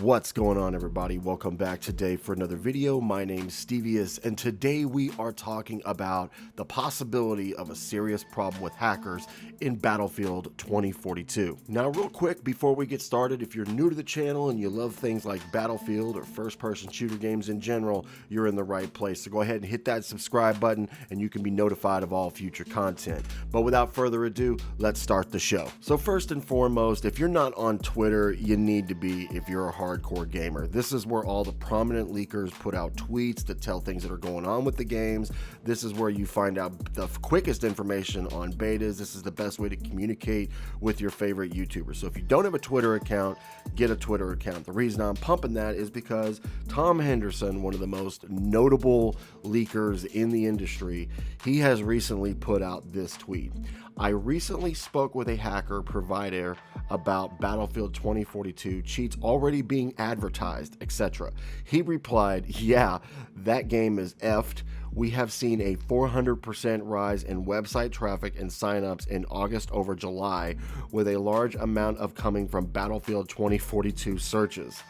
What's going on, everybody? Welcome back today for another video. My name's Stevius, and today we are talking about the possibility of a serious problem with hackers in Battlefield 2042. Now, real quick, before we get started, if you're new to the channel and you love things like Battlefield or first-person shooter games in general, you're in the right place. So go ahead and hit that subscribe button, and you can be notified of all future content. But without further ado, let's start the show. So first and foremost, if you're not on Twitter, you need to be if you're a hardcore gamer. This is where all the prominent leakers put out tweets that tell things that are going on with the games. This is where you find out the quickest information on betas. This is the best way to communicate with your favorite YouTubers. So if you don't have a Twitter account, get a Twitter account. The reason I'm pumping that is because Tom Henderson, one of the most notable leakers in the industry, he has recently put out this tweet. I recently spoke with a hacker provider about Battlefield 2042 cheats already being advertised, etc. He replied, yeah, that game is effed. We have seen a 400% rise in website traffic and signups in August over July, with a large amount of coming from Battlefield 2042 searches.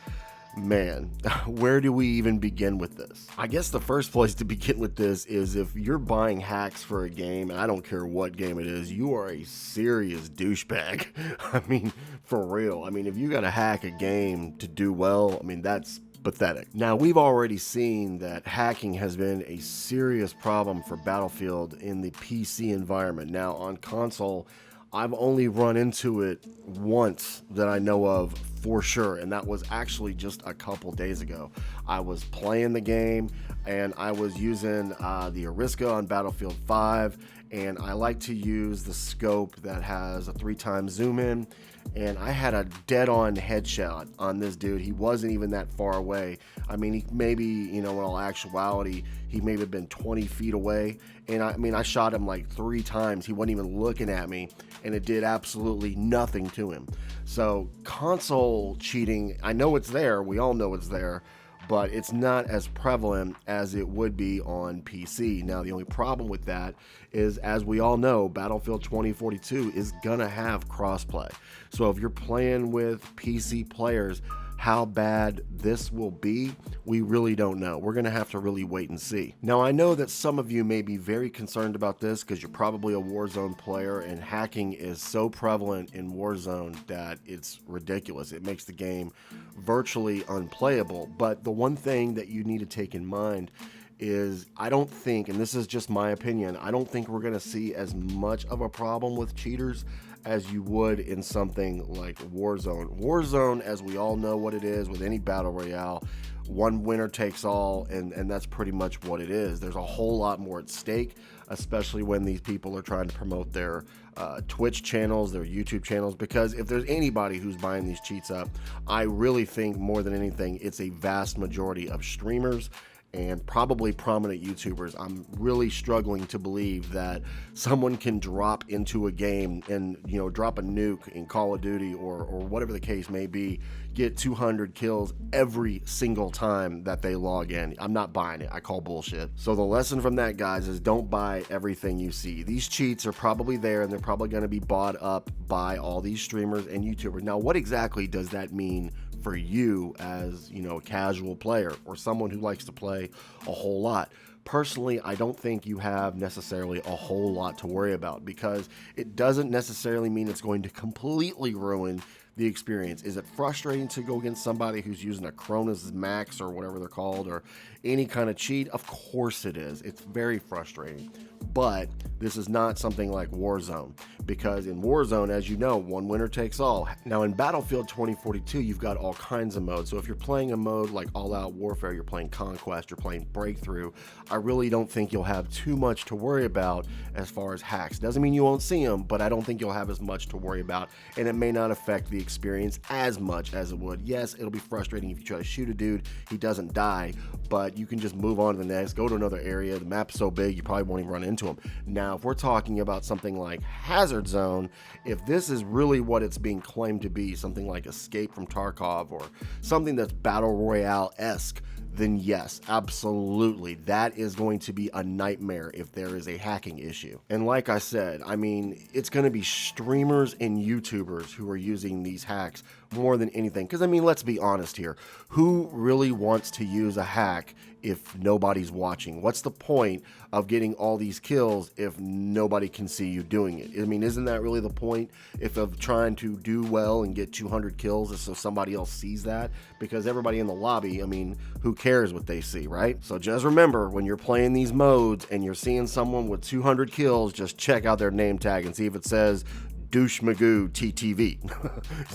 Man, where do we even begin with this? I guess the first place to begin with this is if you're buying hacks for a game, and I don't care what game it is, you are a serious douchebag. I mean, for real. I mean, if you gotta hack a game to do well, I mean, that's pathetic. Now, we've already seen that hacking has been a serious problem for Battlefield in the PC environment. Now, on console, I've only run into it once that I know of for sure, and that was actually just a couple days ago. I was playing the game and I was using the Ariska on Battlefield 5, and I like to use the scope that has a 3x zoom in, and I had a dead-on headshot on this dude. He wasn't even that far away. I mean, he maybe, you know, in all actuality, he may have been 20 feet away, and I shot him like 3 times. He wasn't even looking at me, and it did absolutely nothing to him. So console cheating, I know it's there. We all know it's there, but it's not as prevalent as it would be on PC. Now, the only problem with that is, as we all know, Battlefield 2042 is gonna have crossplay. So if you're playing with PC players, how bad this will be, we really don't know. We're gonna have to really wait and see. Now, I know that some of you may be very concerned about this because you're probably a Warzone player, and hacking is so prevalent in Warzone that it's ridiculous. It makes the game virtually unplayable. But the one thing that you need to take in mind is, I don't think, and this is just my opinion, I don't think we're gonna see as much of a problem with cheaters as you would in something like Warzone. Warzone, as we all know what it is with any battle royale, one winner takes all, and that's pretty much what it is. There's a whole lot more at stake, especially when these people are trying to promote their Twitch channels, their YouTube channels, because if there's anybody who's buying these cheats up, I really think more than anything, it's a vast majority of streamers and probably prominent YouTubers. I'm really struggling to believe that someone can drop into a game and, you know, drop a nuke in Call of Duty or whatever the case may be, get 200 kills every single time that they log in. I'm not buying it. I call bullshit. So the lesson from that, guys, is don't buy everything you see. These cheats are probably there, and they're probably going to be bought up by all these streamers and YouTubers. Now, what exactly does that mean for you as, you know, a casual player or someone who likes to play a whole lot? Personally, I don't think you have necessarily a whole lot to worry about, because it doesn't necessarily mean it's going to completely ruin the experience. Is it frustrating to go against somebody who's using a Cronus Max or whatever they're called, or any kind of cheat? Of course it is. It's very frustrating. But this is not something like Warzone, because in Warzone, as you know, one winner takes all. Now in Battlefield 2042, you've got all kinds of modes. So if you're playing a mode like All Out Warfare, you're playing Conquest, you're playing Breakthrough, I really don't think you'll have too much to worry about as far as hacks. Doesn't mean you won't see them, but I don't think you'll have as much to worry about, and it may not affect the experience as much as it would. Yes, it'll be frustrating if you try to shoot a dude, he doesn't die, but you can just move on to the next, go to another area. The map's so big, you probably won't even run into him. Now, if we're talking about something like Hazard Zone, if this is really what it's being claimed to be, something like Escape from Tarkov or something that's Battle Royale-esque, then yes, absolutely, that is going to be a nightmare if there is a hacking issue. And like I said, I mean, it's going to be streamers and YouTubers who are using these hacks more than anything. Because, I mean, let's be honest here. Who really wants to use a hack if nobody's watching? What's the point of getting all these kills if nobody can see you doing it? I mean, isn't that really the point if of trying to do well and get 200 kills is so somebody else sees that? Because everybody in the lobby, I mean, who cares what they see, right? So just remember, when you're playing these modes and you're seeing someone with 200 kills, just check out their name tag and see if it says Douche Magoo TTV.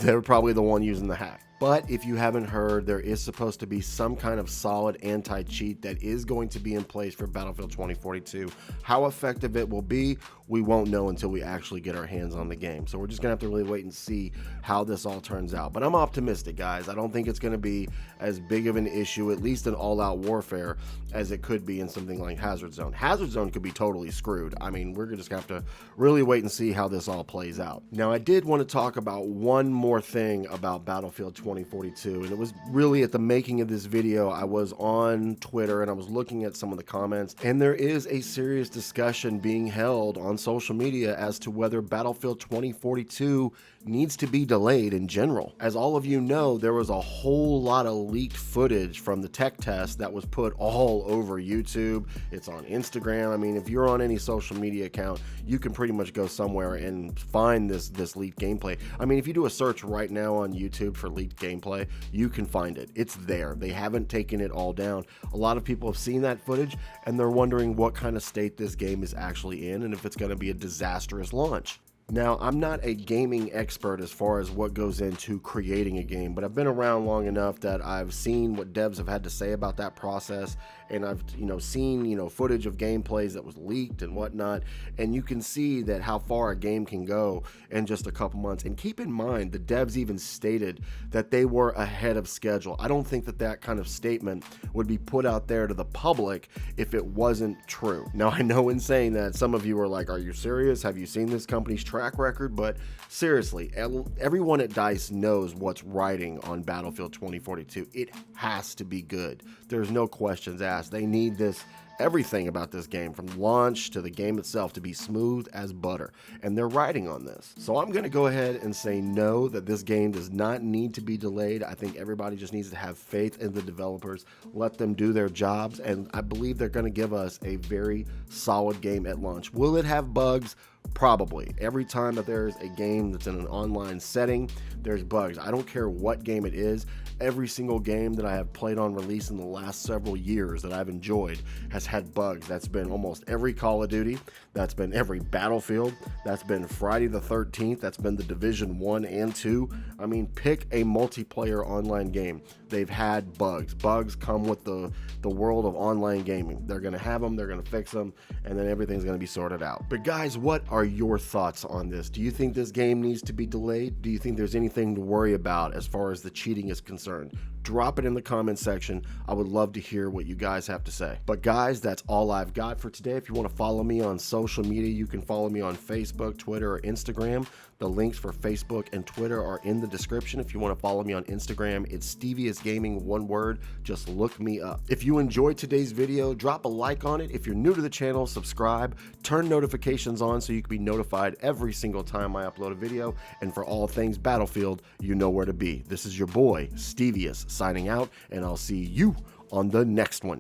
They're probably the one using the hack. But if you haven't heard, there is supposed to be some kind of solid anti-cheat that is going to be in place for Battlefield 2042. How effective it will be, we won't know until we actually get our hands on the game. So we're just gonna have to really wait and see how this all turns out. But I'm optimistic, guys. I don't think it's gonna be as big of an issue, at least in all-out warfare, as it could be in something like Hazard Zone. Hazard Zone could be totally screwed. I mean, we're just gonna have to really wait and see how this all plays out. Now, I did want to talk about one more thing about Battlefield 2042, and it was really at the making of this video. I was on Twitter and I was looking at some of the comments, and there is a serious discussion being held on social media as to whether Battlefield 2042 needs to be delayed in general. As all of you know, there was a whole lot of leaked footage from the tech test that was put all over YouTube. It's on Instagram. I mean, if you're on any social media account, you can pretty much go somewhere and find this leaked gameplay. I mean, if you do a search right now on YouTube for leaked gameplay, you can find it. It's there. They haven't taken it all down. A lot of people have seen that footage and they're wondering what kind of state this game is actually in and if it's going to be a disastrous launch. Now, I'm not a gaming expert as far as what goes into creating a game, but I've been around long enough that I've seen what devs have had to say about that process, and I've seen footage of gameplays that was leaked and whatnot, and you can see that how far a game can go in just a couple months. And keep in mind, the devs even stated that they were ahead of schedule. I don't think that that kind of statement would be put out there to the public if it wasn't true. Now, I know in saying that, some of you are like, are you serious? Have you seen this company's track record? But seriously, everyone at DICE knows what's riding on Battlefield 2042. It has to be good. There's no questions asked. They need everything about this game, from launch to the game itself, to be smooth as butter, and they're riding on this. So I'm going to go ahead and say no, that this game does not need to be delayed. I think everybody just needs to have faith in the developers, let them do their jobs, and I believe they're going to give us a very solid game at launch. Will it have bugs? Probably. Every time that there's a game that's in an online setting, there's bugs. I don't care what game it is. Every single game that I have played on release in the last several years that I've enjoyed has had bugs. That's been almost every Call of Duty. That's been every Battlefield. That's been Friday the 13th. That's been the Division 1 and 2. I mean, pick a multiplayer online game. They've had bugs. Bugs come with the world of online gaming. They're going to have them, they're going to fix them, and then everything's going to be sorted out. But guys, what are your thoughts on this? Do you think this game needs to be delayed? Do you think there's anything to worry about as far as the cheating is concerned? Drop it in the comment section. I would love to hear what you guys have to say. But guys, that's all I've got for today. If you want to follow me on social media, you can follow me on Facebook, Twitter, or Instagram. The links for Facebook and Twitter are in the description. If you want to follow me on Instagram, it's Stevious Gaming, one word. Just look me up. If you enjoyed today's video, drop a like on it. If you're new to the channel, subscribe, turn notifications on so you can be notified every single time I upload a video. And for all things Battlefield, you know where to be. This is your boy, Stevious, signing out, and I'll see you on the next one.